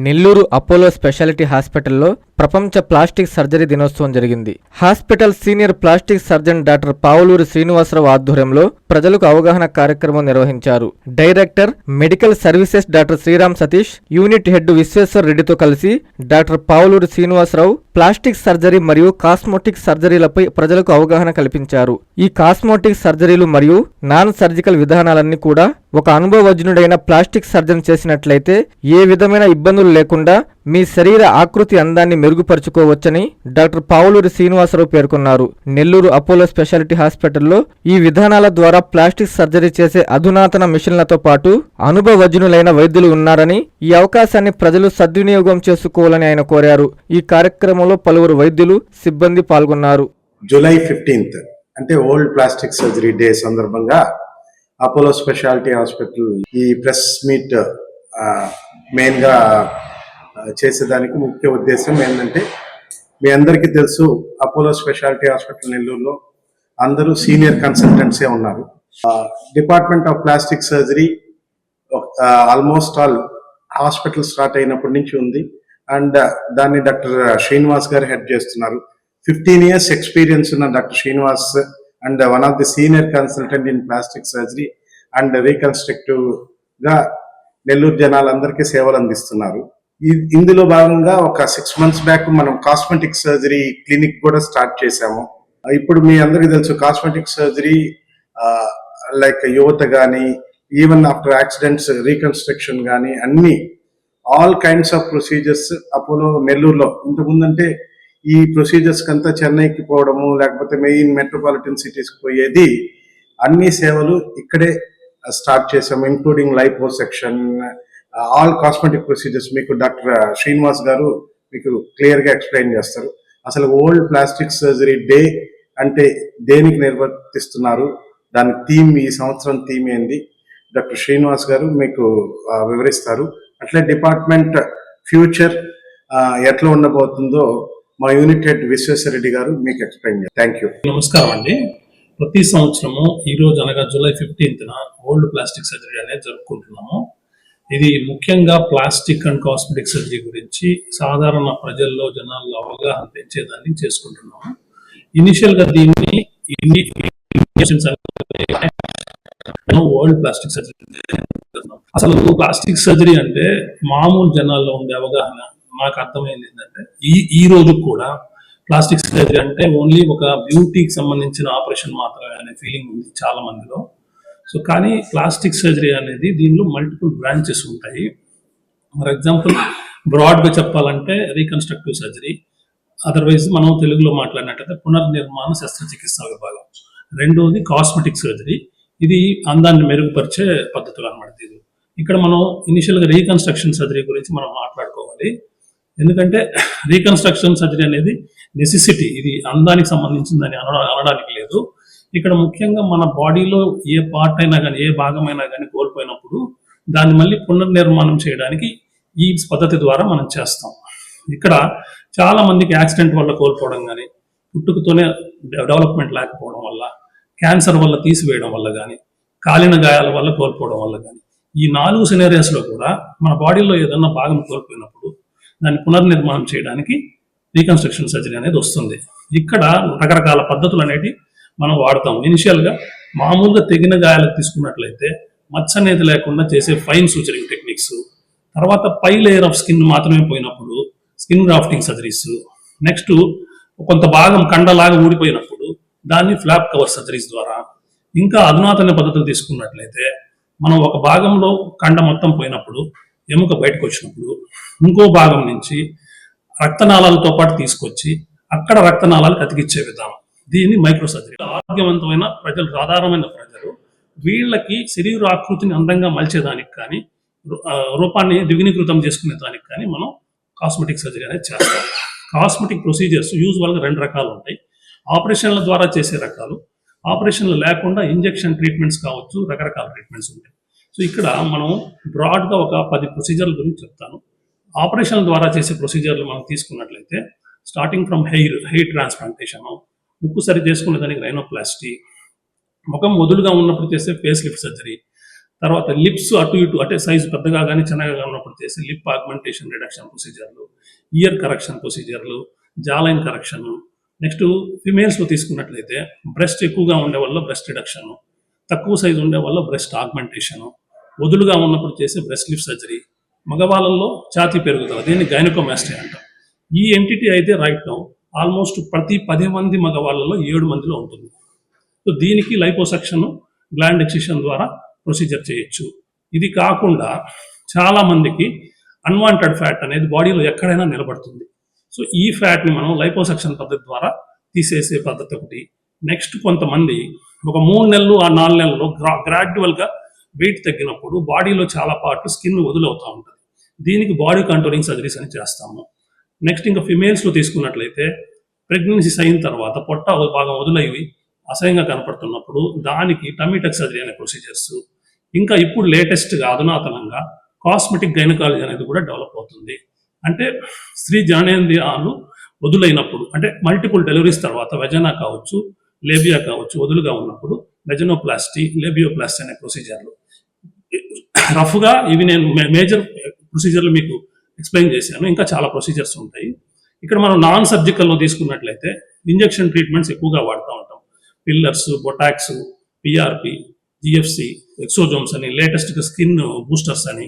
Nellore Apollo speciality హాస్పిటల్లో ప్రపంచ plastic surgery దినోత్సవం జరిగింది. Hospital senior plastic surgeon doctor Pavuluri Srinivasarao ఆధ్వర్యంలో ప్రజలకు అవగాహన కార్యక్రమం నిర్వహించారు. Director medical services doctor Sriram Satish, unit head Vishweshwar రెడ్డితో కలిసి doctor Pavuluri Srinivasarao plastic surgery మరియు కాస్మోటిక్ సర్జరీలపై ప్రజలకు అవగాహన కల్పించారు. ఈ కాస్మోటిక్ సర్జరీలు మరియు నాన్ సర్జికల్ విధానాలన్నీ కూడా ఒక అనుభవజ్ఞుడైన ప్లాస్టిక్ సర్జన్ చేసినట్లయితే ఏ విధమైన ఇబ్బందులు లేకుండా మీ శరీర ఆకృతి అందాన్ని మెరుగుపరుచుకోవచ్చని డాక్టర్ పావులూరి శ్రీనివాసరావు పేర్కొన్నారు. నెల్లూరు అపోలో స్పెషాలిటీ హాస్పిటల్లో ఈ విధానాల ద్వారా ప్లాస్టిక్ సర్జరీ చేసే అధునాతన మిషన్లతో పాటు అనుభవజ్ఞులైన వైద్యులు ఉన్నారని, ఈ అవకాశాన్ని ప్రజలు సద్వినియోగం చేసుకోవాలని ఆయన కోరారు. ఈ కార్యక్రమంలో పలువురు వైద్యులు, సిబ్బంది పాల్గొన్నారు. జూలై 15th అంటే వరల్డ్ ప్లాస్టిక్ సర్జరీ డే సందర్భంగా అపోలో స్పెషాలిటీ హాస్పిటల్ ఈ ప్రెస్ మీట్ మెయిన్ గా చేసేదానికి ముఖ్య ఉద్దేశం ఏంటంటే, మీ అందరికీ తెలుసు అపోలో స్పెషాలిటీ హాస్పిటల్ నెల్లూరులో అందరూ సీనియర్ కన్సల్టెంట్సే ఉన్నారు. Department of plastic surgery almost all hospital start అయినప్పటి నుంచి ఉంది. అండ్ దాన్ని డాక్టర్ శ్రీనివాస్ గారు హెడ్ చేస్తున్నారు. 15 years ఎక్స్పీరియన్స్ ఉన్న doctor Srinivas and one of the senior consultant in plastic surgery and reconstructive గా నెల్లూరు జనాలందరికీ సేవలు అందిస్తున్నారు. ఇందులో భాగంగా ఒక 6 months బ్యాక్ మనం కాస్మెటిక్ సర్జరీ క్లినిక్ కూడా స్టార్ట్ చేశాము. ఇప్పుడు మీ అందరికీ తెలుసు కాస్మెటిక్ సర్జరీ లైక్ యువత కానీ, ఈవెన్ ఆఫ్టర్ యాక్సిడెంట్స్ రీకన్స్ట్రక్షన్ కానీ అన్ని all kinds of procedures Apollo నెల్లూరులో. ఇంతకుముందంటే ఈ ప్రొసీజర్స్ కంతా చెన్నైకి పోవడము, లేకపోతే మెయిన్ మెట్రోపాలిటన్ సిటీస్కి పోయేది, అన్ని సేవలు ఇక్కడే స్టార్ట్ చేసాము. Including liposuction, all cosmetic procedures మీకు డాక్టర్ శ్రీనివాస్ గారు మీకు క్లియర్ గా ఎక్స్ప్లెయిన్ చేస్తారు. అసలు వరల్డ్ ప్లాస్టిక్ సర్జరీ డే అంటే దేనికి నిర్వర్తిస్తున్నారు, దాని థీమ్, ఈ సంవత్సరం థీమ్ ఏంది, డాక్టర్ శ్రీనివాస్ గారు మీకు వివరిస్తారు. అట్లే డిపార్ట్మెంట్ ఫ్యూచర్ ఎట్లా ఉండబోతుందో మా యూనిట్ హెడ్ విశ్వేశ్వర రెడ్డి గారు మీకు ఎక్స్ప్లెయిన్ చేస్తారు. Thank you. నమస్కారం అండి. ప్రతి సంవత్సరము ఈ రోజు అనగా July 15th world plastic surgery అనేది జరుపుకుంటున్నాము. ఇది ముఖ్యంగా ప్లాస్టిక్ అండ్ కాస్మెటిక్ సర్జరీ గురించి సాధారణ ప్రజల్లో, జనాల్లో అవగాహన పెంచేదాన్ని చేసుకుంటున్నాము. ఇనిషియల్ గా దీన్ని వరల్డ్ ప్లాస్టిక్ సర్జరీ. అసలు ప్లాస్టిక్ సర్జరీ అంటే మామూలు జనాల్లో ఉండే అవగాహన నాకు అర్థమైంది ఏంటంటే, ఈ రోజు కూడా ప్లాస్టిక్ సర్జరీ అంటే ఓన్లీ ఒక బ్యూటీకి సంబంధించిన ఆపరేషన్ మాత్రమే అనే ఫీలింగ్ ఉంది చాలా మందిలో. సో కానీ ప్లాస్టిక్ సర్జరీ అనేది దీనిలో మల్టిపుల్ బ్రాంచెస్ ఉంటాయి. ఫర్ ఎగ్జాంపుల్ బ్రాడ్గా చెప్పాలంటే రీకన్స్ట్రక్టివ్ సర్జరీ, అదర్వైజ్ మనం తెలుగులో మాట్లాడినట్లయితే పునర్నిర్మాణ శస్త్రచికిత్స విభాగం. రెండోది కాస్మెటిక్ సర్జరీ, ఇది అందాన్ని మెరుగుపరిచే పద్ధతులు అనమాట. ఇది ఇక్కడ మనం ఇనిషియల్గా రీకన్స్ట్రక్షన్ సర్జరీ గురించి మనం మాట్లాడుకోవాలి. ఎందుకంటే రీకన్స్ట్రక్షన్ సర్జరీ అనేది నెసెసిటీ, ఇది అందానికి సంబంధించిందని అనడానికి లేదు. ఇక్కడ ముఖ్యంగా మన బాడీలో ఏ పార్ట్ అయినా కానీ, ఏ భాగమైనా కానీ కోల్పోయినప్పుడు దాన్ని మళ్ళీ పునర్నిర్మాణం చేయడానికి ఈ పద్ధతి ద్వారా మనం చేస్తాం. ఇక్కడ చాలా మందికి యాక్సిడెంట్ వల్ల కోల్పోవడం కానీ, పుట్టుకతోనే డెవలప్మెంట్ లేకపోవడం వల్ల, క్యాన్సర్ వల్ల తీసివేయడం వల్ల కానీ, కాలిన గాయాల వల్ల కోల్పోవడం వల్ల కానీ, ఈ 4 సినారియోస్లో కూడా మన బాడీలో ఏదన్నా భాగం కోల్పోయినప్పుడు దాన్ని పునర్నిర్మాణం చేయడానికి రీకన్స్ట్రక్షన్ సర్జరీ అనేది వస్తుంది. ఇక్కడ రకరకాల పద్ధతులు అనేవి మనం వాడతాం. ఇనిషియల్గా మామూలుగా తెగిన గాయాలకు తీసుకున్నట్లయితే మచ్చ అనేది లేకుండా చేసే ఫైన్ సూచరింగ్ టెక్నిక్స్, తర్వాత పై లేయర్ ఆఫ్ స్కిన్ మాత్రమే పోయినప్పుడు స్కిన్ గ్రాఫ్టింగ్ సర్జరీస్, నెక్స్ట్ కొంత భాగం కండలాగా ఊడిపోయినప్పుడు దాన్ని ఫ్లాప్ కవర్ సర్జరీస్ ద్వారా, ఇంకా అధునాతన పద్ధతులు తీసుకున్నట్లయితే మనం ఒక భాగంలో కండ మొత్తం పోయినప్పుడు, ఎముక బయటకు వచ్చినప్పుడు ఇంకో భాగం నుంచి రక్తనాళాలతో పాటు తీసుకొచ్చి అక్కడ రక్తనాళాలకు అతికిచ్చే విధానం, దీన్ని మైక్రో సర్జరీ. ఆరోగ్యవంతమైన ప్రజలు, సాధారణమైన ప్రజలు, వీళ్ళకి శరీర ఆకృతిని అందంగా మలిచేదానికి కానీ, రూపాన్ని ద్విగుణీకృతం చేసుకునే దానికి కానీ మనం కాస్మెటిక్ సర్జరీ అనేది చేస్తాం. కాస్మెటిక్ ప్రొసీజర్స్ యూజువల్గా 2 రకాలు ఉంటాయి. ఆపరేషన్ల ద్వారా చేసే రకాలు, ఆపరేషన్లు లేకుండా ఇంజెక్షన్ ట్రీట్మెంట్స్ కావచ్చు, రకరకాల ట్రీట్మెంట్స్ ఉంటాయి. సో ఇక్కడ మనం బ్రాడ్గా ఒక 10 ప్రొసీజర్ల గురించి చెప్తాను. ఆపరేషన్ల ద్వారా చేసే ప్రొసీజర్లు మనం తీసుకున్నట్లయితే స్టార్టింగ్ ఫ్రమ్ హెయిర్ ట్రాన్స్ప్లాంటేషన్, ముక్కు సరి చేసుకునే దానికి రైనోప్లాస్టీ, ముఖం వదులుగా ఉన్నప్పుడు చేసే ఫేస్ లిఫ్ట్ సర్జరీ, తర్వాత లిప్స్ అటు ఇటు అంటే సైజు పెద్దగా కానీ చిన్నగా ఉన్నప్పుడు చేసే లిప్ ఆగ్మెంటేషన్ రిడక్షన్ ప్రొసీజర్లు, ఇయర్ కరెక్షన్ ప్రొసీజర్లు, జాలైన్ కరెక్షన్. నెక్స్ట్ ఫిమేల్స్లో తీసుకున్నట్లయితే బ్రెస్ట్ ఎక్కువగా ఉండే వల్ల బ్రెస్ట్ రిడక్షన్, తక్కువ సైజు ఉండే వల్ల బ్రెస్ట్ ఆగ్మెంటేషన్, వదులుగా ఉన్నప్పుడు చేసే బ్రెస్ట్ లిఫ్ట్ సర్జరీ, మగవాళ్ళల్లో ఛాతీ పెరుగుదల, దీన్ని గైనకోమాస్టీ అంటాం. ఈ ఎంటిటీ అయితే రైట్ నౌ ఆల్మోస్ట్ ప్రతి 10 మంది మగవాళ్ళలో 7 మందిలో ఉంటుంది. సో దీనికి లైపోసక్షన్, గ్లాండ్ ఎక్సిషన్ ద్వారా ప్రొసీజర్ చేయొచ్చు. ఇది కాకుండా చాలా మందికి అన్వాంటెడ్ ఫ్యాట్ అనేది బాడీలో ఎక్కడైనా నిలబడుతుంది. సో ఈ ఫ్యాట్ని మనం లైపోసక్షన్ పద్ధతి ద్వారా తీసేసే పద్ధతి ఒకటి. నెక్స్ట్ కొంతమంది ఒక 3 నెలలు ఆ 4 నెలల్లో గ్రాడ్యువల్గా వెయిట్ తగ్గినప్పుడు బాడీలో చాలా పార్ట్లు స్కిన్ వదులవుతూ ఉంటుంది. దీనికి బాడీ కంట్రోలింగ్ సర్జరీస్ అని చేస్తాము. నెక్స్ట్ ఇంకా ఫిమేల్స్లో తీసుకున్నట్లయితే ప్రెగ్నెన్సీస్ అయిన తర్వాత పొట్ట బాగా వదులైవి అసహ్యంగా కనపడుతున్నప్పుడు దానికి టమీటక్ సర్జరీ అనే ప్రొసీజర్స్. ఇంకా ఇప్పుడు లేటెస్ట్గా అధునాతనంగా కాస్మెటిక్ గైనకాలజీ అనేది కూడా డెవలప్ అవుతుంది. అంటే స్త్రీ జననేంద్రియాలు వదులైనప్పుడు అంటే మల్టిపుల్ డెలివరీస్ తర్వాత వెజనా కావచ్చు, లేబియా కావచ్చు, వదులుగా ఉన్నప్పుడు వెజనోప్లాస్టీ, లేబియోప్లాస్టీ అనే ప్రొసీజర్లు. రఫ్గా ఇవి నేను మేజర్ ప్రొసీజర్లు మీకు ఎక్స్ప్లెయిన్ చేశాను. ఇంకా చాలా ప్రొసీజర్స్ ఉంటాయి. ఇక్కడ మనం నాన్ సర్జికల్లో తీసుకున్నట్లయితే ఇంజెక్షన్ ట్రీట్మెంట్స్ ఎక్కువగా వాడుతూ ఉంటాం. Pillars, Botox, PRP, GFC, exosomes అని, లేటెస్ట్గా స్కిన్ బూస్టర్స్ అని,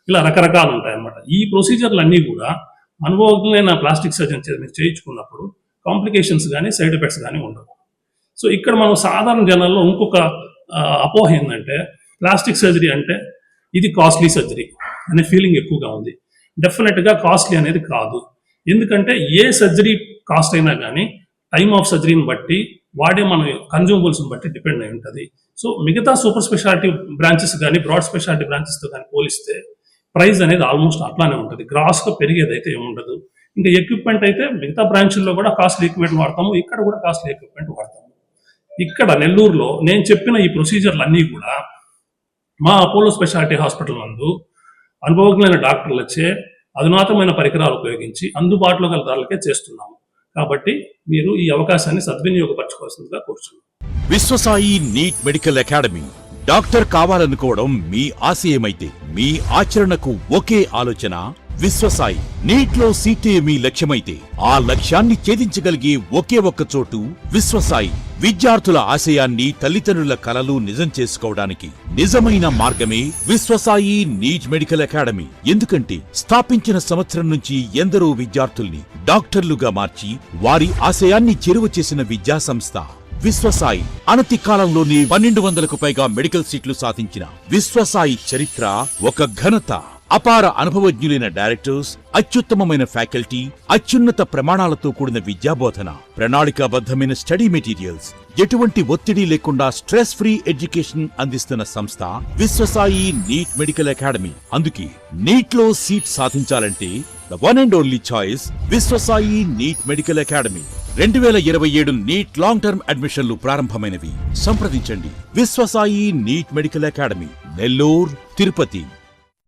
ఇలా రకరకాలు ఉంటాయన్నమాట. ఈ ప్రొసీజర్లు అన్నీ కూడా అనుభవజ్ఞులైన ప్లాస్టిక్ సర్జన్ మీరు చేయించుకున్నప్పుడు కాంప్లికేషన్స్ కానీ సైడ్ ఎఫెక్ట్స్ కానీ ఉండవు. సో ఇక్కడ మనం సాధారణ జనాల్లో ఇంకొక అపోహ ఏంటంటే ప్లాస్టిక్ సర్జరీ అంటే ఇది కాస్ట్లీ సర్జరీ అనే ఫీలింగ్ ఎక్కువగా ఉంది. డెఫినెట్గా కాస్ట్లీ అనేది కాదు. ఎందుకంటే ఏ సర్జరీ కాస్ట్ అయినా కానీ టైమ్ ఆఫ్ సర్జరీని బట్టి వాడే మన కన్జ్యూమబుల్స్ని బట్టి డిపెండ్ అయి ఉంటుంది. సో మిగతా సూపర్ స్పెషాలిటీ బ్రాంచెస్ కానీ బ్రాడ్ స్పెషాలిటీ బ్రాంచెస్తో కానీ పోలిస్తే ప్రైస్ అనేది ఆల్మోస్ట్ అట్లానే ఉంటుంది. గ్రాస్గా పెరిగేదైతే ఏముండదు. ఇంకా ఎక్విప్మెంట్ అయితే మిగతా బ్రాంచ్ల్లో కూడా కాస్ట్లీ ఎక్విప్మెంట్ వాడతాము, ఇక్కడ కూడా కాస్ట్లీ ఎక్విప్మెంట్ వాడతాము. ఇక్కడ నెల్లూరులో నేను చెప్పిన ఈ ప్రొసీజర్లు అన్నీ కూడా మా అపోలో స్పెషాలిటీ హాస్పిటల్ నందు అనుభవజ్ఞులైన డాక్టర్లచే అధునాతమైన పరికరాలు ఉపయోగించి అందుబాటులో గల ధరలకే చేస్తున్నాము. కాబట్టి మీరు ఈ అవకాశాన్ని సద్వినియోగపరచుకోవాల్సిందిగా కోరుచున్నాను. Vishwasai NEET medical academy. Doctor కావాలనుకోవడం మీ ఆశయమైతే మీ ఆచరణకు ఒకే ఆలోచన విశ్వసాయి. నీట్లో సీటే మీ లక్ష్యమైతే ఆ లక్ష్యాన్ని ఛేదించగలిగే ఒకే ఒక్క చోటు విశ్వసాయి. విద్యార్థుల ఆశయాన్ని, తల్లిదండ్రుల కలలు నిజం చేసుకోవడానికి నిజమైన మార్గమే విశ్వసాయి నీట్ మెడికల్ అకాడమీ. ఎందుకంటే స్థాపించిన సంవత్సరం నుంచి ఎందరో విద్యార్థుల్ని డాక్టర్లుగా మార్చి వారి ఆశయాన్ని చేరువ చేసిన విద్యా సంస్థ విశ్వసాయి. అనతి కాలంలోనే 1200కు పైగా మెడికల్ సీట్లు సాధించిన విశ్వసాయి చరిత్ర ఒక ఘనత. అపార అనుభవజ్ఞులైన డైరెక్టర్స్, అత్యుత్తమమైన ఫ్యాకల్టీ, అత్యున్నత ప్రమాణాలతో కూడిన విద్యాబోధన, ప్రణాళికాబద్ధమైన స్టడీ మెటీరియల్స్, ఎటువంటి ఒత్తిడి లేకుండా స్ట్రెస్ ఫ్రీ ఎడ్యుకేషన్ అందిస్తున్న సంస్థ విశ్వసాయి నీట్ మెడికల్ అకాడమీ. అందుకే నీట్ లో సీట్ సాధించాలంటే the one and only choice Viswasai NEET medical academy. 2027 NEET long term అడ్మిషన్లు ప్రారంభమైనవి. సంప్రదించండి Viswasai NEET medical academy, Nellore, Tirupati.